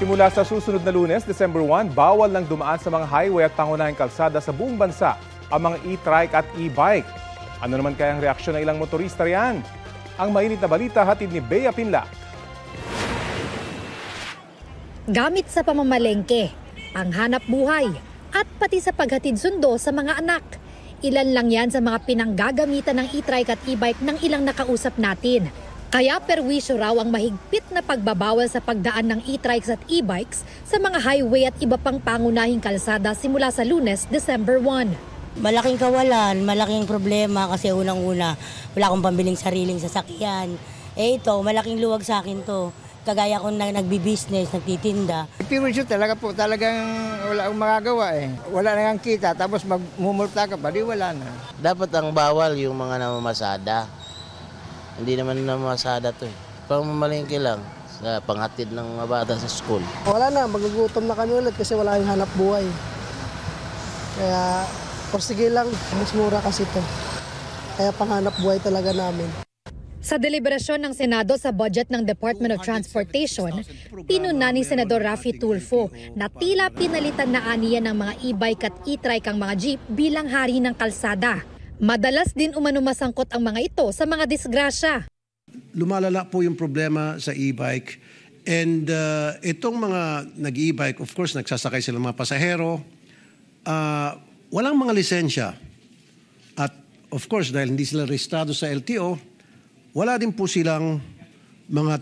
Simula sa susunod na Lunes, December 1, bawal nang dumaan sa mga highway at pangunahing kalsada sa buong bansa ang mga e-trike at e-bike. Ano naman kaya ang reaksyon ng ilang motorista riyan? Ang mainit na balita hatid ni Bea Pinla. Gamit sa pamamalengke, ang hanap buhay, at pati sa paghatid sundo sa mga anak. Ilan lang yan sa mga pinanggagamitan ng e-trike at e-bike ng ilang nakausap natin. Kaya perwisyo raw ang mahigpit na pagbabawal sa pagdaan ng e-trikes at e-bikes sa mga highway at iba pang pangunahing kalsada simula sa Lunes, December 1. Malaking kawalan, malaking problema kasi unang-una wala akong pambiling sariling sasakyan. Ito, malaking luwag sa akin to. Kagaya ko na nagbi-business, nagtitinda. Perwisyo talaga po, talagang wala akong magagawa eh. Wala na kang kita, tapos magmumulta ka pa, di wala na. Dapat ang bawal yung mga namamasada. Hindi naman namamasada to eh. Pamamalengke lang sa panghatid ng mga bata sa school. Wala na, magugutom na kami ulit kasi wala yung hanap buhay. Kaya, sige lang, mas mura kasi to. Kaya panghanap buhay talaga namin. Sa deliberasyon ng Senado sa budget ng Department of Transportation, pinuna ni Senador Raffy Tulfo na tila pinalitan na aniya ng mga e-bike at e-trike ang mga jeep bilang hari ng kalsada. Madalas din umano masangkot ang mga ito sa mga disgrasya. Lumalala po yung problema sa e-bike and itong mga nag-e-bike, of course, nagsasakay sila mga pasahero, walang mga lisensya. At of course, dahil hindi sila rehistrado sa LTO, wala din po silang mga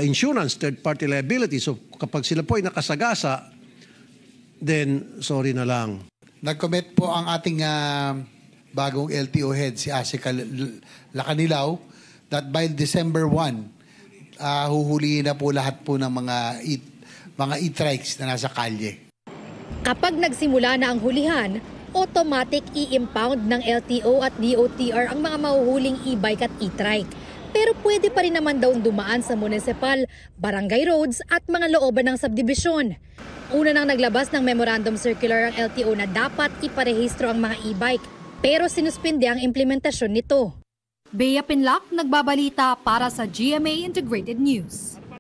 insurance, third-party liability. So kapag sila po ay nakasagasa, then sorry na lang. Nag-commit po ang ating bagong LTO head, si Asika Lacanilaw, that by December 1, huhulihin na po lahat po ng mga e-trikes na nasa kalye. Kapag nagsimula na ang hulihan, automatic i-impound ng LTO at DOTR ang mga mahuhuling e-bike at e-trike. Pero pwede pa rin naman daw dumaan sa municipal, barangay roads at mga looban ng subdivision. Una nang naglabas ng memorandum circular ang LTO na dapat iparehistro ang mga e-bike. Pero sinuspinde ang implementasyon nito. Bea Pinlac, nagbabalita para sa GMA Integrated News.